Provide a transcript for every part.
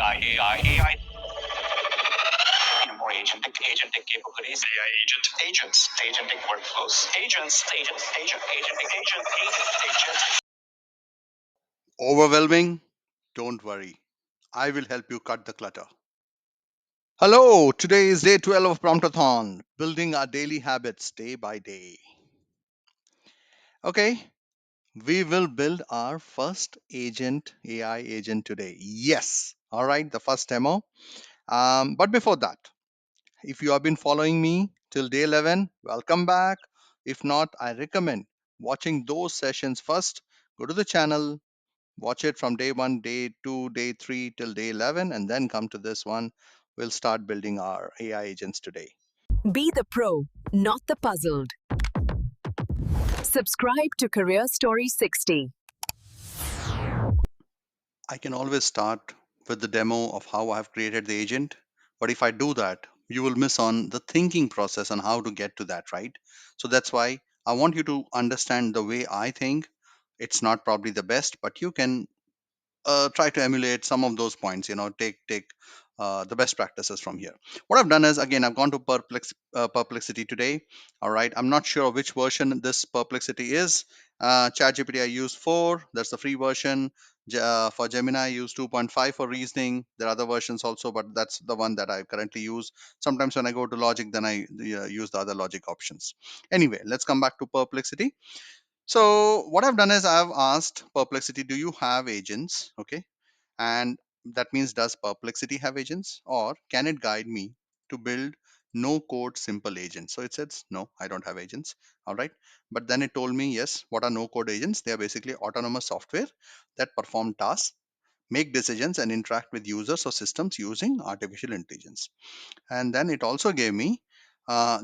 AI. More agentic capabilities. AI agents, agentic workflows. Agent. Overwhelming? Don't worry. I will help you cut the clutter. Hello, today is day 12 of Promptathon, building our daily habits day by day. Okay, we will build our first AI agent today. Yes, all right, the first demo. But before that, if you have been following me till day 11, welcome back. If not, I recommend watching those sessions first. Go to the channel, watch it from day 1, day 2, day 3 till day 11, and then come to this one. We'll start building our AI agents today. Be the pro, not the puzzled. Subscribe to Career Story 60. I can always start with the demo of how I've created the agent, but if I do that, you will miss on the thinking process on how to get to that, right? So that's why I want you to understand the way I think. It's not probably the best, but you can try to emulate some of those points. Take the best practices from here. What I've done is, again, I've gone to Perplexity today. All right, I'm not sure which version this Perplexity is. ChatGPT I use 4, that's the free version. For Gemini I use 2.5 for reasoning. There are other versions also, but that's the one that I currently use. Sometimes when I go to logic, then I use the other logic options. Anyway, let's come back to Perplexity. So what I've done is I've asked Perplexity, do you have agents? Okay. And that means, does Perplexity have agents, or can it guide me to build no code simple agents? So it says, no, I don't have agents. All right. But then it told me, yes, what are no code agents? They are basically autonomous software that perform tasks, make decisions, and interact with users or systems using artificial intelligence. And then it also gave me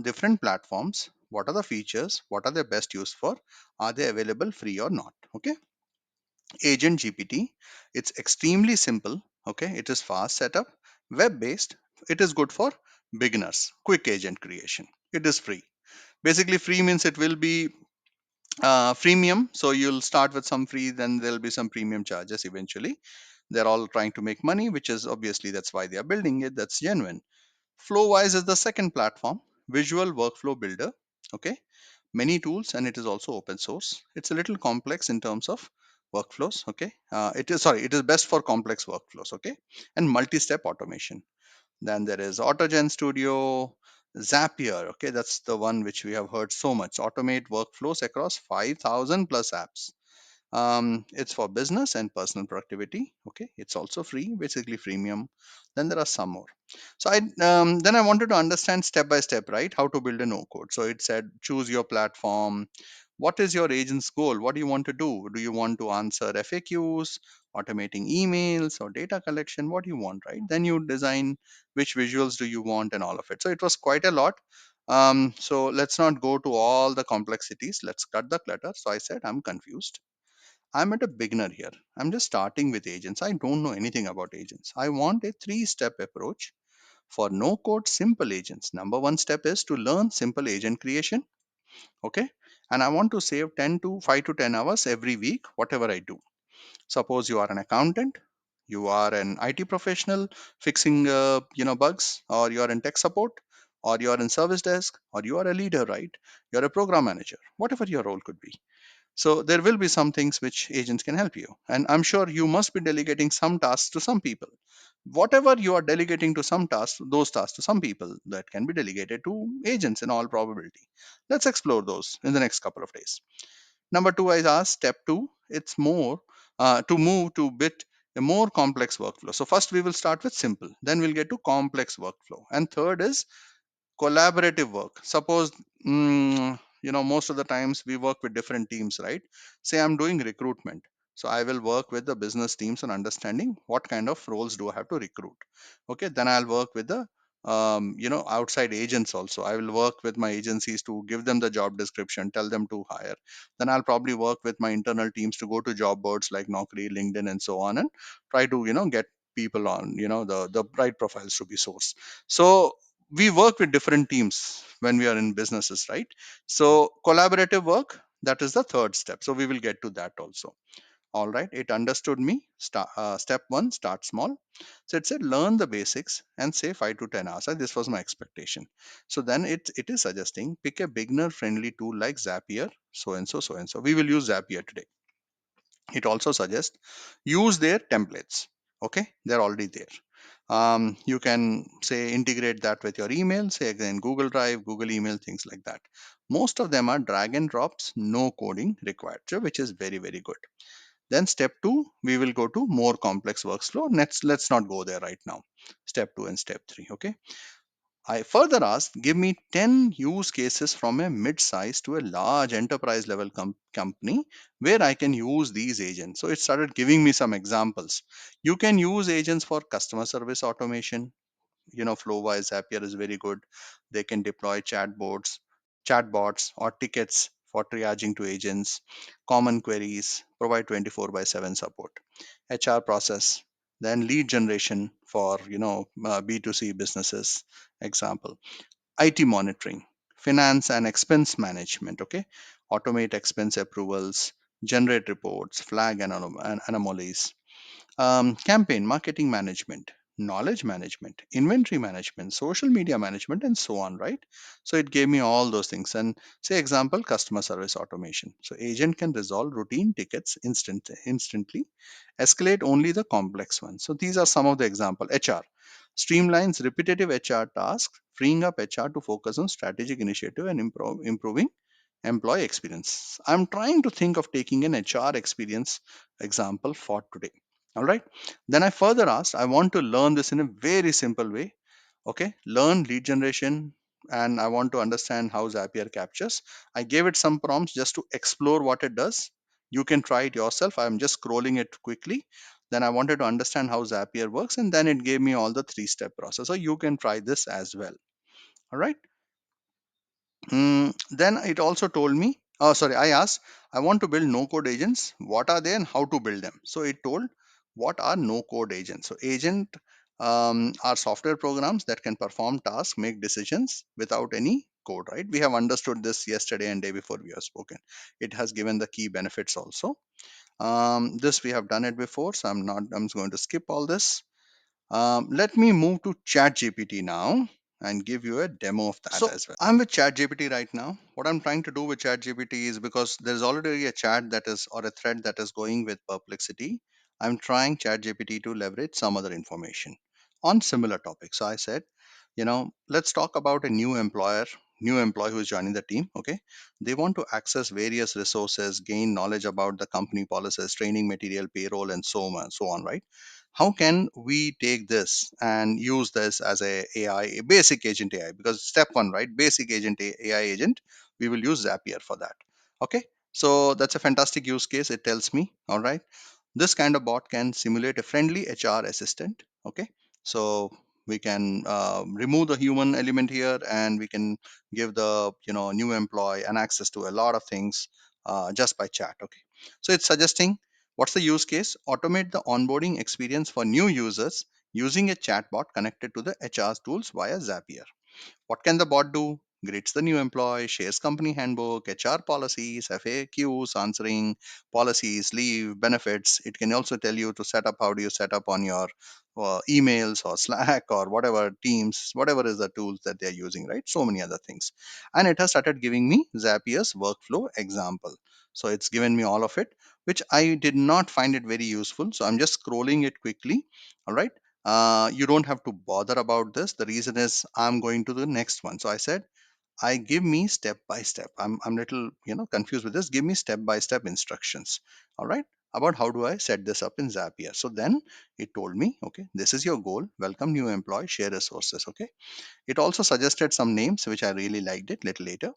different platforms. What are the features? What are they best used for? Are they available free or not? Okay. Agent GPT, it's extremely simple. Okay. It is fast setup, web based. It is good for beginners. Quick agent creation. It is free. Basically, free means it will be freemium. So you'll start with some free, then there'll be some premium charges eventually. They're all trying to make money, which is obviously that's why they are building it. That's genuine. Flowwise is the second platform, visual workflow builder. Okay, many tools, and it is also open source. It's a little complex in terms of workflows. Okay, it is best for complex workflows. Okay, and multi-step automation. Then there is Autogen Studio, Zapier. Okay, that's the one which we have heard so much. Automate workflows across 5,000 plus apps. It's for business and personal productivity. Okay, it's also free, basically freemium. Then there are some more. So I wanted to understand step by step, right, how to build a no code. So it said choose your platform. What is your agent's goal? What do you want to do? Do you want to answer FAQs, automating emails, or data collection? What do you want, right? Then you design which visuals do you want and all of it. So it was quite a lot. So let's not go to all the complexities. Let's cut the clutter. So I said I'm confused. I'm at a beginner here. I'm just starting with agents. I don't know anything about agents. I want a three-step approach for no code simple agents. Number one step is to learn simple agent creation. Okay. And I want to save 10 to 5 to 10 hours every week, whatever I do. Suppose you are an accountant, you are an IT professional fixing bugs, or you are in tech support, or you are in service desk, or you are a leader, right? You're a program manager, whatever your role could be. So there will be some things which agents can help you. And I'm sure you must be delegating some tasks to some people. Whatever you are delegating to some tasks, those tasks to some people, that can be delegated to agents in all probability. Let's explore those in the next couple of days. Number two, I asked step two, it's more to move to bit a more complex workflow. So first we will start with simple, then we'll get to complex workflow. And third is collaborative work. Suppose most of the times we work with different teams, right? Say I'm doing recruitment, so I will work with the business teams on understanding what kind of roles do I have to recruit. Okay, then I'll work with the outside agents also. I will work with my agencies to give them the job description, tell them to hire. Then I'll probably work with my internal teams to go to job boards like Naukri, LinkedIn, and so on, and try to get people on the right profiles to be sourced. So we work with different teams when we are in businesses, right? So collaborative work, that is the third step. So we will get to that also. All right, it understood me. Step one, start small. So it said learn the basics and say 5 to 10 hours. And this was my expectation. So then it is suggesting pick a beginner friendly tool like Zapier, so and so, so and so. We will use Zapier today. It also suggests use their templates. Okay, they're already there. You can say integrate that with your email, say again Google Drive, Google Email, things like that. Most of them are drag and drops, no coding required, so which is very, very good. Then step two, we will go to more complex workflow. Let's not go there right now. Step two and step three. Okay. I further asked, give me 10 use cases from a mid-size to a large enterprise level company where I can use these agents. So it started giving me some examples. You can use agents for customer service automation. Flowwise Zapier is very good. They can deploy chatbots or tickets for triaging to agents, common queries, provide 24 by 7 support, HR process, then lead generation for B2C businesses. Example, IT monitoring, finance and expense management. Okay, automate expense approvals, generate reports, flag anomalies, campaign marketing management, knowledge management, inventory management, social media management, and so on, right? So it gave me all those things. And say example, customer service automation. So agent can resolve routine tickets instantly, escalate only the complex ones. So these are some of the example. HR streamlines repetitive HR tasks, freeing up HR to focus on strategic initiative and improving employee experience. I'm trying to think of taking an HR experience example for today. All right. Then I further asked, I want to learn this in a very simple way. Okay. Learn lead generation, and I want to understand how Zapier captures. I gave it some prompts just to explore what it does. You can try it yourself. I'm just scrolling it quickly. Then I wanted to understand how Zapier works, and then it gave me all the three-step process. So you can try this as well. All right. Then it also told me, oh, sorry, I asked, I want to build no code agents. What are they and how to build them? So it told, what are no code agents? So, agent are software programs that can perform tasks, make decisions without any code, right? We have understood this yesterday and day before we have spoken. It has given the key benefits also. This we have done it before, so I'm going to skip all this. Let me move to ChatGPT now and give you a demo of that as well. I'm with ChatGPT right now. What I'm trying to do with ChatGPT is because there's already a chat that is or a thread that is going with Perplexity. I'm trying ChatGPT to leverage some other information on similar topics. So I said, let's talk about a new employee who is joining the team. Okay, they want to access various resources, gain knowledge about the company policies, training material, payroll, and so on, right? How can we take this and use this as a basic agent AI? Because step one, right, basic AI agent, we will use Zapier for that. Okay, so that's a fantastic use case, it tells me. All right, this kind of bot can simulate a friendly HR assistant. Okay, so we can remove the human element here, and we can give the new employee an access to a lot of things just by chat. Okay, so it's suggesting, what's the use case? Automate the onboarding experience for new users using a chatbot connected to the HR tools via Zapier. What can the bot do? Greets the new employee, shares company handbook, HR policies, FAQs, answering policies, leave, benefits. It can also tell you to set up, how do you set up on your emails or Slack or whatever, Teams, whatever is the tools that they're using, right? So many other things. And it has started giving me Zapier's workflow example. So it's given me all of it, which I did not find it very useful. So I'm just scrolling it quickly. All right, you don't have to bother about this. The reason is I'm going to the next one. So I said, I give me step by step. I'm little confused with this. Give me step by step instructions. All right, about how do I set this up in Zapier. So then it told me, okay, this is your goal. Welcome new employee. Share resources. Okay. It also suggested some names which I really liked it. Little later,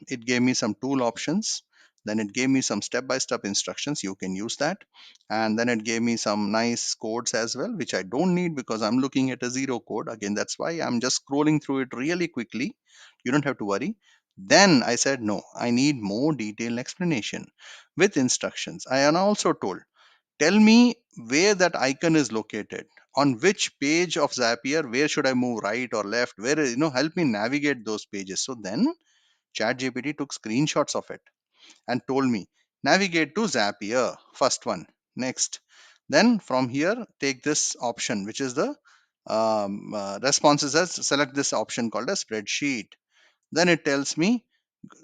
it gave me some tool options. Then it gave me some step-by-step instructions. You can use that. And then it gave me some nice codes as well, which I don't need because I'm looking at a zero code. Again, that's why I'm just scrolling through it really quickly. You don't have to worry. Then I said, no, I need more detailed explanation with instructions. I am also told, tell me where that icon is located, on which page of Zapier, where should I move, right or left, where, help me navigate those pages. So then ChatGPT took screenshots of it and told me, Navigate to Zapier, first one. Next. Then from here, take this option, which is the responses as select this option called a spreadsheet. Then it tells me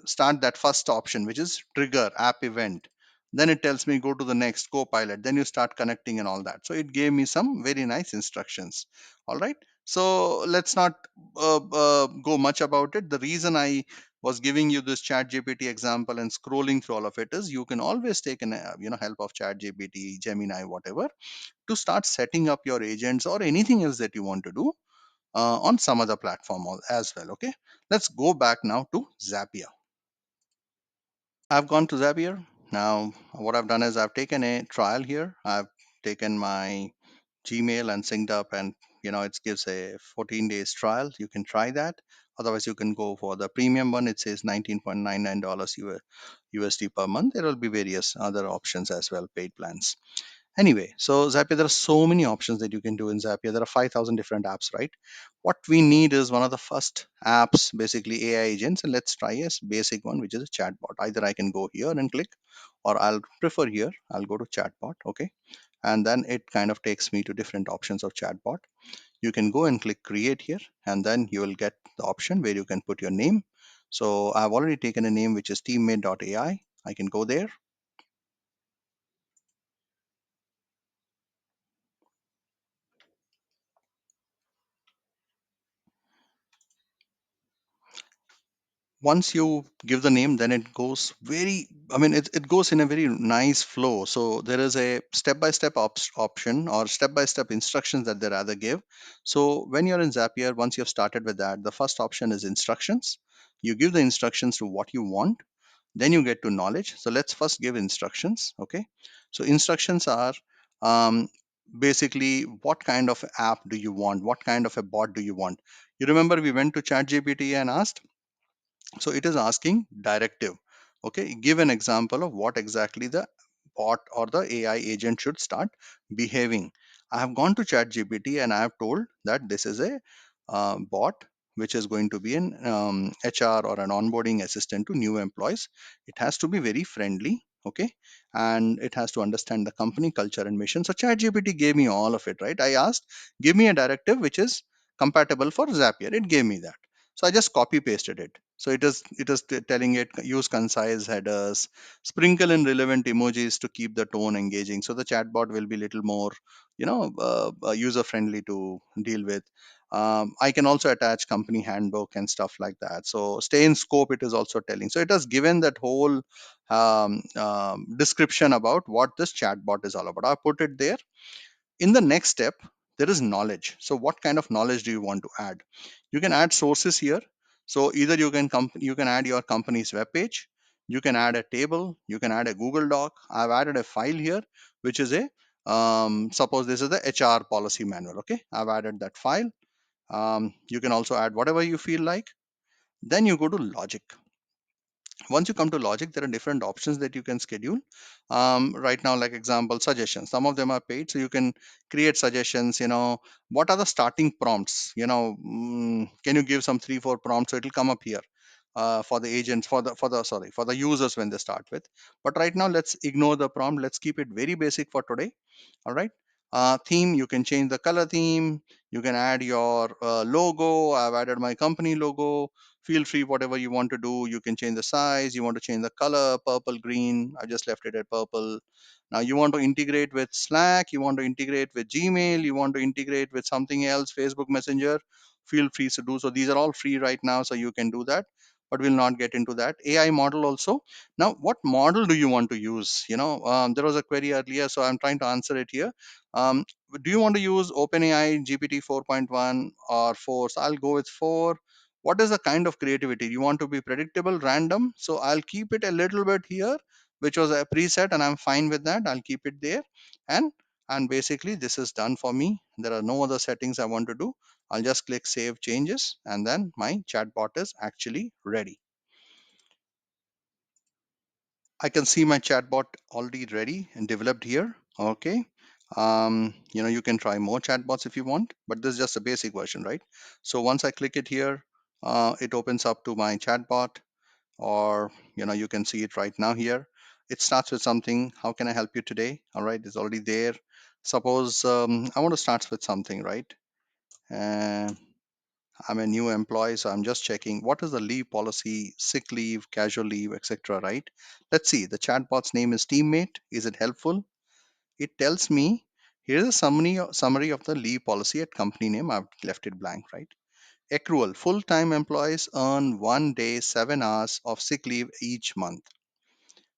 start that first option, which is trigger app event. Then it tells me go to the next copilot. Then you start connecting and all that. So it gave me some very nice instructions. All right. So let's not go much about it. The reason I was giving you this chat gpt example and scrolling through all of it is you can always take an help of chat gpt, gemini, whatever, to start setting up your agents or anything else that you want to do on some other platform as well. Okay, let's go back now to Zapier. I've gone to Zapier. Now, what I've done is I've taken a trial here. I've taken my Gmail and synced up, and it gives a 14 days trial. You can try that. Otherwise, you can go for the premium one. It says $19.99 USD per month. There will be various other options as well, paid plans. Anyway, so Zapier, there are so many options that you can do in Zapier. There are 5,000 different apps, right? What we need is one of the first apps, basically AI agents. And let's try a basic one, which is a chatbot. Either I can go here and click, or I'll prefer here. I'll go to chatbot. Okay. And then it kind of takes me to different options of chatbot. You can go and click create here, and then you will get the option where you can put your name. So I've already taken a name, which is teammate.ai. I can go there. Once you give the name, then it goes it goes in a very nice flow. So there is a step-by-step option or step-by-step instructions that they rather give. So when you're in Zapier, once you've started with that, the first option is instructions. You give the instructions to what you want, then you get to knowledge. So let's first give instructions. Okay, so instructions are um, basically what kind of app do you want, what kind of a bot do you want. You remember we went to ChatGPT and asked, so it is asking directive. Okay, give an example of what exactly the bot or the AI agent should start behaving. I have gone to ChatGPT and I have told that this is a bot which is going to be an HR or an onboarding assistant to new employees. It has to be very friendly. Okay, and it has to understand the company culture and mission. So ChatGPT gave me all of it, right? I asked, give me a directive which is compatible for Zapier. It gave me that. So I just copy pasted it. So it is telling it use concise headers, sprinkle in relevant emojis to keep the tone engaging. So the chatbot will be little more, user friendly to deal with. I can also attach company handbook and stuff like that. So stay in scope. It is also telling. So it has given that whole description about what this chatbot is all about. I put it there. In the next step, there is knowledge. So what kind of knowledge do you want to add? You can add sources here. So either you can add your company's web page, you can add a table, you can add a Google Doc. I've added a file here, which is a suppose this is the HR policy manual. Okay, I've added that file. You can also add whatever you feel like. Then you go to logic. Once you come to logic, there are different options that you can schedule. Right now, like example, suggestions, some of them are paid, so you can create suggestions. What are the starting prompts? Can you give some 3 4 prompts, so it will come up here for the agents, for the users when they start with. But right now, let's ignore the prompt. Let's keep it very basic for today. All right. Theme, you can change the color theme. You can add your logo. I've added my company logo. Feel free, whatever you want to do. You can change the size. You want to change the color, purple, green. I just left it at purple. Now you want to integrate with Slack. You want to integrate with Gmail. You want to integrate with something else, Facebook Messenger. Feel free to do so. These are all free right now, so you can do that. But we'll not get into that. AI model also. Now, what model do you want to use? There was a query earlier, so I'm trying to answer it here. Um, do you want to use OpenAI GPT 4.1 or 4? So I'll go with 4. What is the kind of creativity you want to be? Predictable, random? So I'll keep it a little bit here, which was a preset, and I'm fine with that. I'll keep it there, and basically this is done for me. There are no other settings I want to do. I'll just click save changes, and then my chatbot is actually ready. I can see my chatbot already ready and developed here. Okay. You can try more chatbots if you want, but this is just a basic version, right? So once I click it here, it opens up to my chatbot, or you can see it right now here. It starts with something. How can I help you today? All right, it's already there. Suppose I want to start with something, right? Uh, I'm a new employee, so I'm just checking what is the leave policy, sick leave, casual leave, etc. Right? Let's see. The chatbot's name is Teammate. Is it helpful? It tells me here's a summary of the leave policy at company name. I've left it blank, right? Accrual: full time employees earn 1 day, 7 hours of sick leave each month.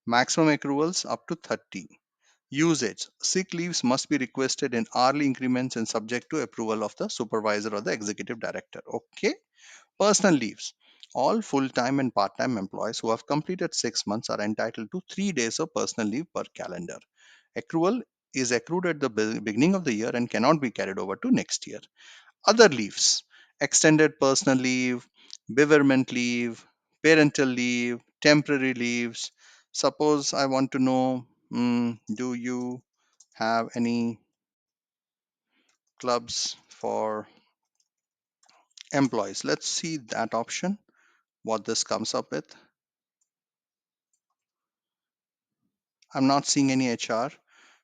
Maximum accruals up to 30. Usage: sick leaves must be requested in hourly increments and subject to approval of the supervisor or the executive director. Okay. Personal leaves: all full time and part time employees who have completed 6 months are entitled to 3 days of personal leave per calendar. Accrual is accrued at the beginning of the year and cannot be carried over to next year. Other leaves: extended personal leave, bereavement leave, parental leave, temporary leaves. Suppose I want to know, do you have any clubs for employees? Let's see that option, what this comes up with. I'm not seeing any HR.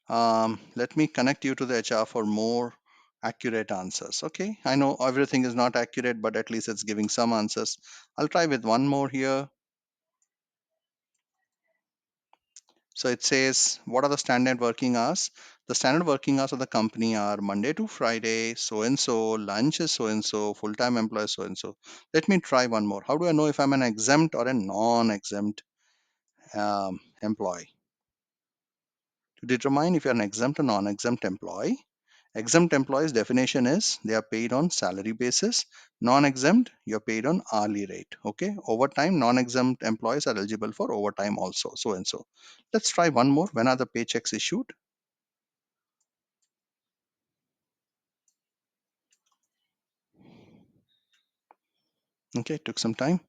Let me connect you to the HR for more accurate answers. Okay, I know everything is not accurate, but at least it's giving some answers. I'll try with one more here. So it says, what are the standard working hours? The standard working hours of the company are Monday to Friday, so and so, lunch is so and so, full time employee so and so. Let me try one more. How do I know if I'm an exempt or a non exempt employee? To determine if you're an exempt or non exempt employee, exempt employees definition is they are paid on salary basis. Non-exempt, you're paid on hourly rate. Okay. Overtime, non-exempt employees are eligible for overtime also. So and so. Let's try one more. When are the paychecks issued? Okay, took some time.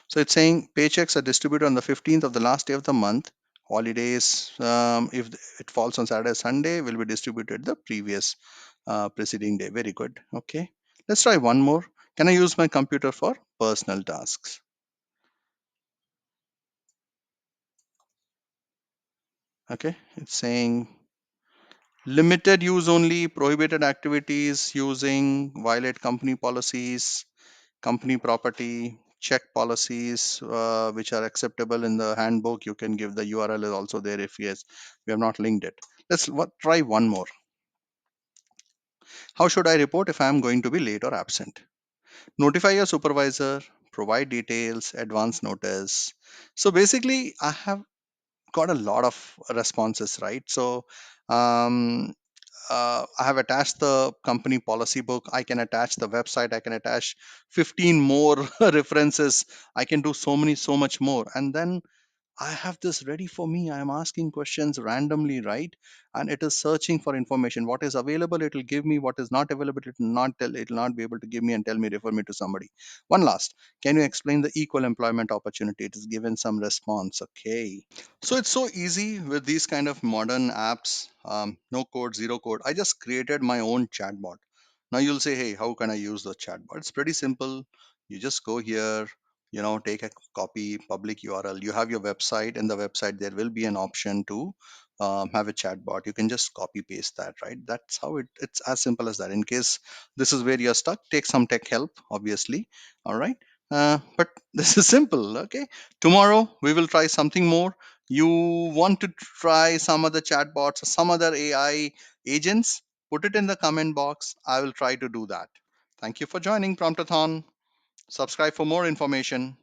So it's saying paychecks are distributed on the 15th of the last day of the month. Holidays, if it falls on Saturday, Sunday, will be distributed the previous preceding day. Very good. Okay. Let's try one more. Can I use my computer for personal tasks? Okay, it's saying limited use only, prohibited activities, using, violate company policies, company property, check policies which are acceptable in the handbook. You can give the URL is also there if yes, we have not linked it. Let's try one more. How should I report if I am going to be late or absent? Notify your supervisor, provide details, advance notice. So basically, I have got a lot of responses, right? So um, I have attached the company policy book. I can attach the website. I can attach 15 more references. I can do so much more. And then I have this ready for me. I am asking questions randomly, right? And it is searching for information. What is available, it will give me. What is not available, it will not tell. It will not be able to give me and tell me, refer me to somebody. One last. Can you explain the equal employment opportunity? It is given some response. Okay. So it's so easy with these kind of modern apps, no code, zero code. I just created my own chatbot. Now you'll say, hey, how can I use the chatbot? It's pretty simple. You just go here, take a copy, public URL. You have your website. In the website, there will be an option to have a chatbot. You can just copy paste that, right? That's how it's as simple as that. In case this is where you're stuck, take some tech help, obviously. All right. But this is simple. Okay. Tomorrow we will try something more. You want to try some other chatbots or some other AI agents, put it in the comment box. I will try to do that. Thank you for joining Promptathon. Subscribe for more information.